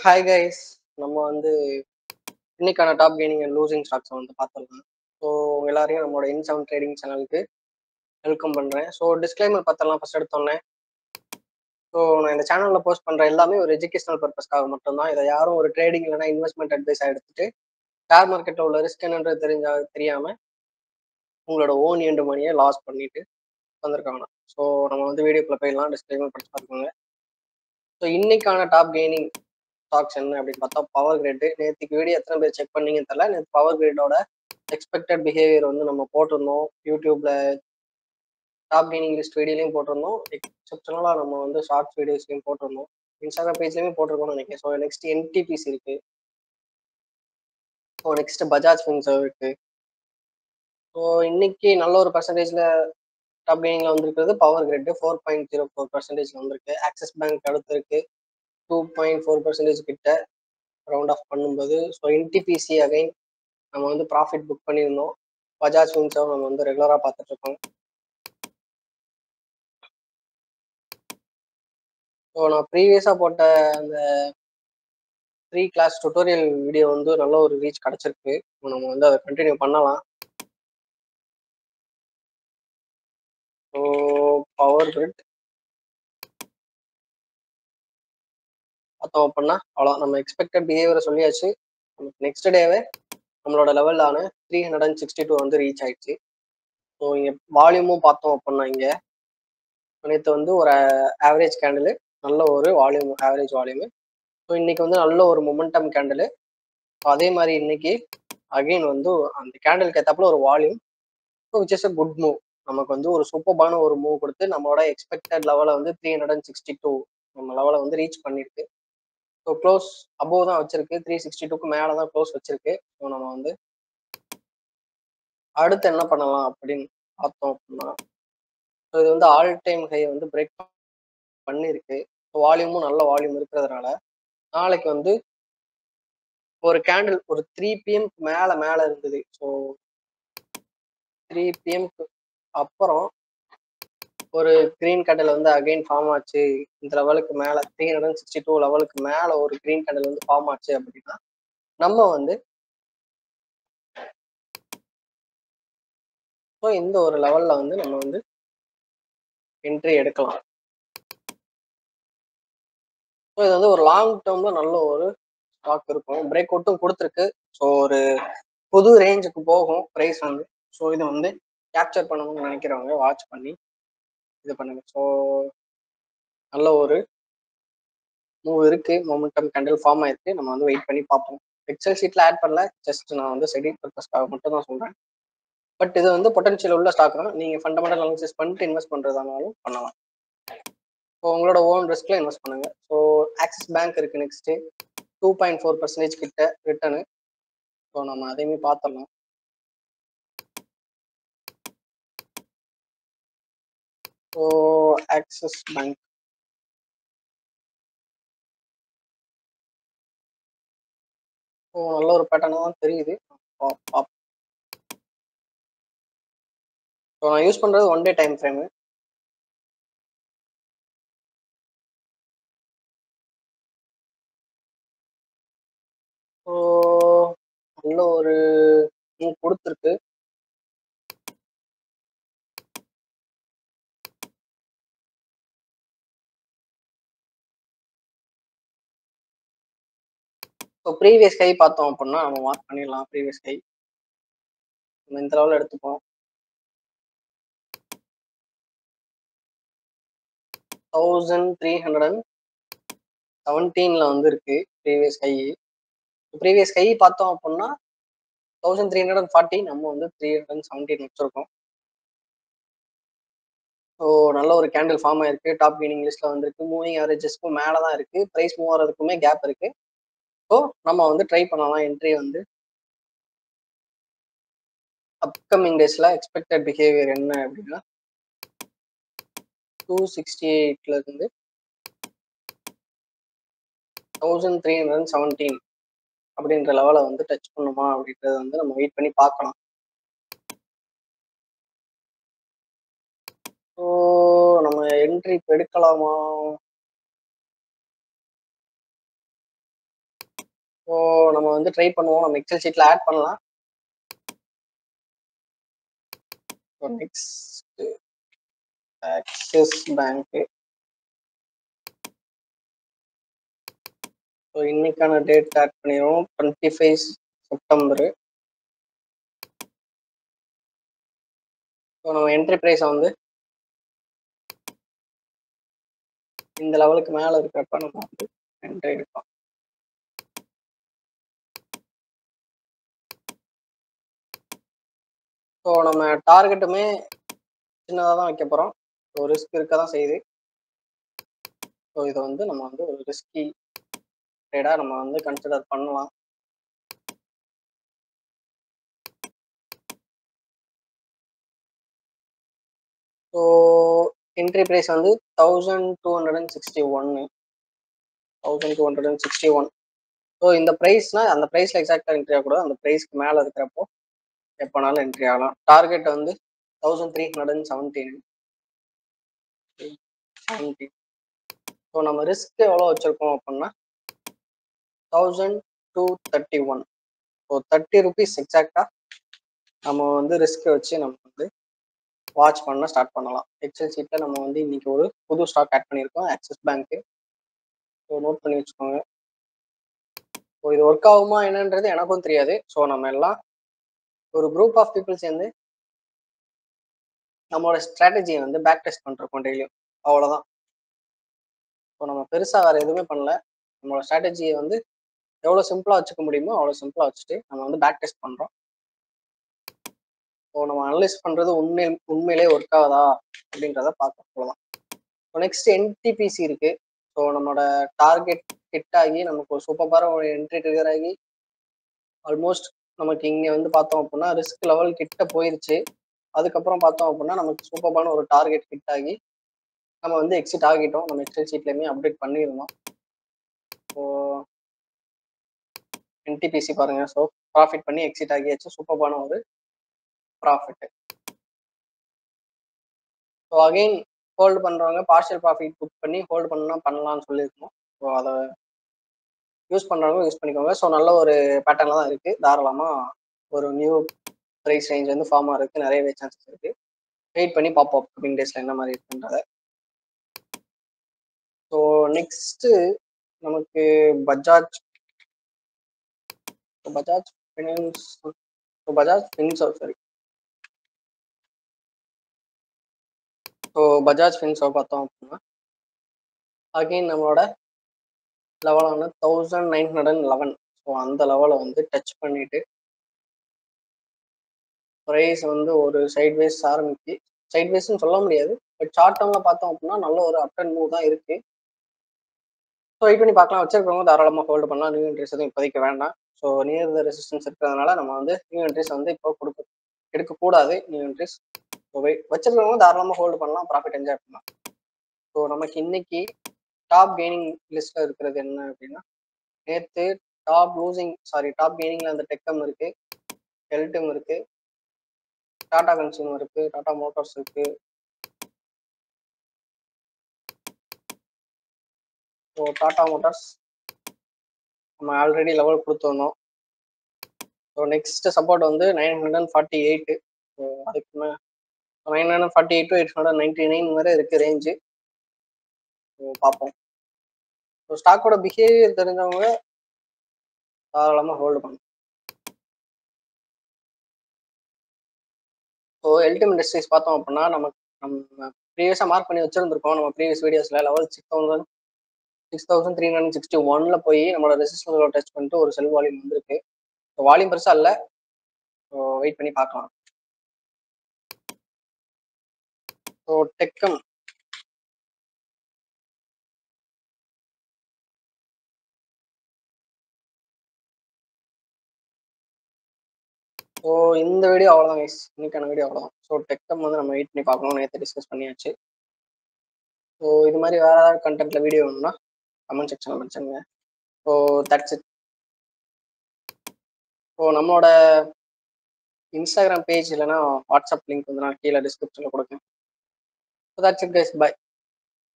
Hi guys. நம்ம வந்து இன்னைக்கான டாப் கெய்னிங் அண்ட் லூசிங் ஸ்டாக்ஸை வந்து பார்த்துருக்கோம். ஸோ எல்லாரையும் நம்மளோட இன்7 ட்ரேடிங் சேனலுக்கு வெல்கம் பண்ணுறேன். ஸோ டிஸ்க்ளைமர் பார்த்தலாம் ஃபர்ஸ்ட் எடுத்தோன்னே. ஸோ நான் இந்த சேனலில் போஸ்ட் பண்ணுற எல்லாமே ஒரு எஜுகேஷனல் பர்பஸ்க்காக மட்டும்தான். இதை யாரும் ஒரு ட்ரேடிங் இல்லைனா இன்வெஸ்ட்மெண்ட் அட்வைஸாக எடுத்துட்டு ஷேர் மார்க்கெட்டில் உள்ள ரிஸ்க் என்னன்றது தெரியாமல் உங்களோட ஓன் எண்டு மணியை லாஸ் பண்ணிட்டு வந்திருக்காங்க. ஸோ நம்ம வந்து வீடியோக்குள்ள போயிடலாம். டிஸ்க்ளைமர் படிச்சு பார்த்துக்கோங்க. ஸோ இன்னைக்கான டாப் கெய்னிங் ஸ்டாக்ஸ் என்ன அப்படின்னு பார்த்தா பவர் கிரிட். நேற்றுக்கு வீடியோ எத்தனை பேர் செக் பண்ணீங்கன்னு தெரியல. நேற்று பவர் கிரிடோட எக்ஸ்பெக்டட் பிஹேவியர் வந்து நம்ம போட்டிருந்தோம். யூடியூப்ல டாப் கெய்னிங் லிஸ்ட் வீடியோலையும் போட்டிருந்தோம். எக்ஸப்ஷனலாக நம்ம வந்து ஷார்ட்ஸ் வீடியோஸ்லையும் போட்டிருந்தோம். இன்ஸ்டாகிராம் பேஜ்லையுமே போட்டிருக்கோம்னு நினைக்கிறேன். ஸோ நெக்ஸ்ட் என்டிபிசி இருக்கு. ஸோ நெக்ஸ்ட் பஜாஜ் ஃபின்சர்வ் இருக்கு. ஸோ இன்னைக்கு நல்ல ஒரு பர்சன்டேஜ்ல டாப் கெய்னிங்ல வந்திருக்கிறது பவர் கிரிட் 4.04% வந்திருக்கு. ஆக்சிஸ் பேங்க் அடுத்து இருக்கு 2.4% கிட்ட ரவுண்ட் ஆஃப் பண்ணும்போது. ஸோ என்டிபிசி அகைன் நம்ம வந்து ப்ராஃபிட் புக் பண்ணியிருந்தோம். பஜாஜ் ஃபின்சர்வ் நம்ம வந்து ரெகுலராக பார்த்துட்டு இருக்கோம். ஸோ நான் ப்ரீவியஸாக போட்ட அந்த 3 கிளாஸ் டுட்டோரியல் வீடியோ வந்து நல்ல ஒரு ரீச் கிடச்சிருக்கு. நம்ம வந்து அதை கண்டினியூ பண்ணலாம். ஸோ பவர் கிரிட் பார்த்தோம் அப்படின்னா அவ்வளோ நம்ம எக்ஸ்பெக்டட் பிஹேவியரை சொல்லியாச்சு. நெக்ஸ்ட் டேவே நம்மளோட லெவலான 362 வந்து ரீச் ஆயிடுச்சு. ஸோ இங்கே வால்யூமும் பார்த்தோம் அப்படின்னா இங்கே நேற்று வந்து ஒரு ஆவரேஜ் கேண்டில், நல்ல ஒரு வால்யூம், ஆவரேஜ் வால்யூமு. ஸோ இன்னைக்கு வந்து நல்ல ஒரு மொமெண்டம் கேண்டில். அதே மாதிரி இன்னைக்கு அகெயின் வந்து அந்த கேண்டிலுக்கு ஏற்றாப்புல ஒரு volume, which is a good move. நமக்கு வந்து ஒரு சூப்பர்பான ஒரு மூவ் கொடுத்து நம்மளோட எக்ஸ்பெக்டட் லெவலை வந்து 362 நம்ம லெவலை வந்து ரீச் பண்ணிருக்கு. ஸோ க்ளோஸ் அபோவ் தான் வச்சிருக்கு, 362க்கு மேலே தான் க்ளோஸ் வச்சிருக்கு. ஸோ நம்ம வந்து அடுத்து என்ன பண்ணலாம் அப்படின்னு பார்த்தோம் அப்படின்னா, ஸோ இது வந்து ஆல் டைம் ஹை வந்து பிரேக் பண்ணியிருக்கு. வால்யூமும் நல்ல வால்யூம் இருக்கிறதுனால நாளைக்கு வந்து ஒரு கேண்டில் ஒரு 3 PM மேலே இருந்தது. ஸோ 3 PM அப்புறம் ஒரு கிரீன் கேண்டில் வந்து அகைன் ஃபார்ம் ஆச்சு. இந்த லெவலுக்கு மேலே 362 லெவலுக்கு மேலே ஒரு கிரீன் கேண்டில் வந்து ஃபார்ம் ஆச்சு அப்படின்னா நம்ம வந்து ஸோ இந்த ஒரு லெவலில் வந்து நம்ம வந்து என்ட்ரி எடுக்கலாம். ஸோ இது வந்து ஒரு லாங் டேர்ம்ல நல்ல ஒரு ஸ்டாக் இருக்கும். பிரேக் அவுட்டும் கொடுத்துருக்கு. ஸோ ஒரு புது ரேஞ்சுக்கு போகும் ப்ரைஸ் வந்து. ஸோ இதை வந்து கேப்சர் பண்ணணும்னு நினைக்கிறவங்க வாட்ச் பண்ணி இது பண்ணுங்க. ஸோ நல்ல ஒரு மூவ் இருக்கு, மொமெண்டம் கேண்டில் ஃபார்ம் ஆயிருக்கு. நம்ம வந்து வெயிட் பண்ணி பார்ப்போம். எக்ஸல் ஷீட்ல ஆட் பண்ணல, ஜஸ்ட் நான் வந்து ஸ்டடி பர்பஸ்க்காக மட்டும் தான் சொல்றேன். பட் இது வந்து பொட்டன்ஷியல் உள்ள ஸ்டாக் தான். நீங்க ஃபண்டமெண்டல் அனாலிசிஸ் பண்ணிட்டு இன்வெஸ்ட் பண்றதானாலும் பண்ணலாம். ஸோ உங்களோட ஓன் ரிஸ்க்ல இன்வெஸ்ட் பண்ணுங்க. ஸோ ஆக்சிஸ் பேங்க் இருக்கு நெக்ஸ்ட் 2.4% கிட்ட ரிட்டர்னு. ஸோ நம்ம அதையுமே பார்த்துடலாம். ஸோ ஆக்சிஸ் பேங்க் ஸோ நல்ல ஒரு பேட்டர்னாக தான் தெரியுது. ஸோ நான் யூஸ் பண்றது 1 டே டைம் ஃப்ரேமு. ஸோ நல்ல ஒரு மூவ் கொடுத்துருக்கு. ஸோ ப்ரீவியஸ் கை பார்த்தோம் அப்படின்னா நம்ம மார்க் பண்ணிடலாம். ப்ரீவியஸ் கை நம்ம இந்த லெவலில் எடுத்துப்போம். 1317 வந்து இருக்கு ப்ரீவியஸ் கை. ப்ரீவியஸ் கை பார்த்தோம் அப்படின்னா 1340, நம்ம வந்து 317 வச்சிருக்கோம். ஸோ நல்ல ஒரு கேண்டில் ஃபார்ம் ஆயிருக்கு. டாப் கெய்னிங் லிஸ்ட்ல வந்திருக்கு. மூவிங் ஆவரேஜஸ்க்கும் மேலே தான் இருக்கு. ப்ரைஸ் மூவ் ஆகிறதுக்குமே கேப் இருக்கு. ஸோ நம்ம வந்து ட்ரை பண்ணலாம். என்ட்ரி வந்து அப்கமிங் டேஸ்ல எக்ஸ்பெக்டட் பிஹேவியர் என்ன அப்படின்னா 268ல இருந்து 1317 அப்படின்ற லெவலை வந்து டச் பண்ணுமா அப்படின்றத வந்து நம்ம வெயிட் பண்ணி பார்க்கலாம். ஸோ நம்ம என்ட்ரி இப்போ எடுக்கலாமா? ஸோ நம்ம வந்து ட்ரை பண்ணுவோம். நம்ம எக்ஸல் ஷீட்ல ஆட் பண்ணலாம். So next axis bank. So இன்னைக்கான டேட் ஆட் பண்ணிடுவோம் 25 செப்டம்பர். ஸோ நம்ம என்ட்ரி ப்ரைஸை வந்து இந்த லெவலுக்கு மேலே இருக்கிறப்ப நம்ம வந்து என்ட்ரி எடுப்போம். ஸோ நம்ம டார்கெட்டுமே சின்னதாக தான் வைக்க போகிறோம். ஸோ ரிஸ்க் இருக்க தான் செய்யுது. ஸோ இதை வந்து நம்ம வந்து ஒரு ரிஸ்கி ட்ரேடாக நம்ம வந்து கன்சிடர் பண்ணலாம். ஸோ என்ட்ரி ப்ரைஸ் வந்து 1261. ஸோ இந்த ப்ரைஸ்னா அந்த ப்ரைஸில் எக்ஸாக்டாக என்ட்ரி ஆகக்கூடாது. அந்த ப்ரைஸ்க்கு மேலே இருக்கிறப்போ எப்போனாலும் என்ட்ரி ஆகலாம். டார்கெட் வந்து 1317. ஸோ நம்ம ரிஸ்க் எவ்வளோ வச்சுருக்கோம் அப்படின்னா 1231. ஸோ 30 rupees எக்ஸாக்டாக நம்ம வந்து ரிஸ்க் வச்சு நம்ம வந்து வாட்ச் பண்ண ஸ்டார்ட் பண்ணலாம். எக்ஸல் ஷீட்டில் நம்ம வந்து இன்னைக்கு ஒரு புது ஸ்டாக் ஆட் பண்ணியிருக்கோம், ஆக்சிஸ் பேங்க்கு. ஸோ நோட் பண்ணி வச்சுக்கோங்க. ஸோ இது ஒர்க் ஆகுமா என்னன்றது எனக்கும் தெரியாது. ஸோ நம்ம எல்லாம் ஒரு குரூப் ஆஃப் பீப்புள் சேர்ந்து நம்மளோட ஸ்ட்ராட்டஜியை வந்து பேக் டெஸ்ட் பண்ணிருக்கோம் டெய்லியும். அவ்வளோதான். ஸோ நம்ம பெருசாக வேறு எதுவுமே பண்ணல. நம்மளோட ஸ்ட்ராட்டஜியை வந்து எவ்வளோ சிம்பிளாக வச்சுக்க முடியுமோ அவ்வளோ சிம்பிளாக வச்சுட்டு நம்ம வந்து பேக் டெஸ்ட் பண்ணுறோம். ஸோ நம்ம அனலைஸ் பண்ணுறது உண்மையிலே ஒர்க் ஆகுதா அப்படின்றத பார்க்க போகலாம். ஸோ நெக்ஸ்ட் என்டிபிசி இருக்கு. ஸோ நம்மளோட டார்கெட் ஹிட் ஆகி நமக்கு ஒரு சூப்பரான ஒரு என்ட்ரி ட்ரிகர் ஆகி ஆல்மோஸ்ட் நமக்கு இங்கே வந்து பார்த்தோம் அப்படின்னா ரிஸ்க் லெவல் கிட்ட போயிருச்சு. அதுக்கப்புறம் பார்த்தோம் அப்படின்னா நமக்கு சூப்பரான ஒரு டார்கெட் ஹிட் ஆகி நம்ம வந்து எக்ஸிட் ஆகிட்டோம். நம்ம எக்ஸல் ஷீட்லேயுமே அப்டேட் பண்ணியிருந்தோம். ஸோ என்டிபிசி பாருங்க. ஸோ ப்ராஃபிட் பண்ணி எக்ஸிட் ஆகியாச்சு. சூப்பரான ஒரு ப்ராஃபிட். ஸோ அகெயின் ஹோல்டு பண்ணுறவங்க பார்ஷியல் ப்ராஃபிட் புக் பண்ணி ஹோல்டு பண்ணலாம்னு சொல்லியிருக்கோம். ஸோ அதை யூஸ் பண்ணுறவங்க யூஸ் பண்ணிக்கோங்க. ஸோ நல்ல ஒரு பேட்டர்னில் தான் இருக்குது. தாராளமாக ஒரு நியூ ப்ரைஸ் ரேஞ்ச் வந்து ஃபார்ம் ஆகிறதுக்கு நிறையவே சான்சஸ் இருக்குது. வெயிட் பண்ணி பார்ப்போம் அப்கமிங் டேஸில் என்ன மாதிரி இருக்குன்றத. ஸோ நெக்ஸ்ட்டு நமக்கு Bajaj finance Bajaj Finserv sorry. So Bajaj Finserv பார்த்தோம் அப்படின்னா அகெயின் நம்மளோட லெவலான 1911. ஸோ அந்த லெவலை வந்து டச் பண்ணிட்டு ப்ரைஸ் வந்து ஒரு சைட்வேஸ் ஆரம்பிச்சு, சைட்வேஸ்ன்னு சொல்ல முடியாது, பட் ஷார்ட் டேர்ம்ல பார்த்தோம் அப்படின்னா நல்ல ஒரு அப் அண்ட் மூவ் தான் இருக்கு. ஸோ வெயிட் பண்ணி பார்க்கலாம். வச்சிருக்கவங்க தாராளமாக ஹோல்டு பண்ணலாம். நியூ என்ட்ரிஸ் எதுவும் இப்போதைக்கு வேண்டாம். ஸோ நியர் த ரெசிஸ்டன்ஸ் இருக்கிறதுனால நம்ம வந்து நியூ என்ட்ரிஸ் வந்து இப்போ எடுக்கக்கூடாது. நியூ என்ட்ரிஸ் வச்சிருக்கவங்க தாராளமாக ஹோல்டு பண்ணலாம், ப்ராஃபிட் என்ஜாய் பண்ணலாம். ஸோ நமக்கு இன்னைக்கு டாப் கெய்னிங் லிஸ்ட்ல இருக்கிறது என்ன அப்படின்னா, நேற்று டாப் கெய்னிங்ல அந்த டெக்கம் இருக்கு, எல்டம் இருக்கு, டாடா கன்சூமர் இருக்கு, டாடா மோட்டார்ஸ் இருக்கு. ஸோ டாடா மோட்டார்ஸ் நம்ம ஆல்ரெடி லெவல் கொடுத்துருந்தோம். ஸோ நெக்ஸ்ட் சப்போர்ட் வந்து 948. ஸோ அதுக்கு 948 to 899 வரை இருக்கு ரேஞ்சு. ஸோ பார்ப்போம். ஸோ ஸ்டாக்கோட பிஹேவியர் தெரிஞ்சவங்க தாராளமாக ஹோல்டு பண்ணும். ஸோ எல்டம் இண்டஸ்ட்ரீஸ் பார்த்தோம் அப்படின்னா நம்ம ப்ரீவியஸாக மார்க் பண்ணி வச்சிருந்துருக்கோம். நம்ம ப்ரீவியஸ் வீடியோஸில் லெவல் 6361 போய் நம்மளோட ரெசிஸ்டன்ஸ் டச் பண்ணிட்டு ஒரு செல் வால்யூம் வந்திருக்கு. ஸோ வால்யூம் பெருசாக இல்லை. ஸோ வெயிட் பண்ணி பார்க்கலாம். ஸோ டெக்கம் ஸோ இந்த வீடியோ அவ்வளோதான் கைஸ். இன்னைக்கான வீடியோ அவ்வளோதான். ஸோ டெக்கம் வந்து நம்ம வெயிட் பண்ணி பார்க்கணும். நேற்று டிஸ்கஸ் பண்ணியாச்சு. ஸோ இது மாதிரி வேறு ஏதாவது கண்டென்ட்ல வீடியோ வேணும்னா கமெண்ட் செக்ஷனில் மென்ஷனுங்க. So that's it. ஸோ நம்மளோட இன்ஸ்டாகிராம் பேஜ் இல்லைன்னா வாட்ஸ்அப் லிங்க் வந்து நான் கீழே டிஸ்கிரிப்ஷனில் கொடுக்கேன். So that's it guys. By.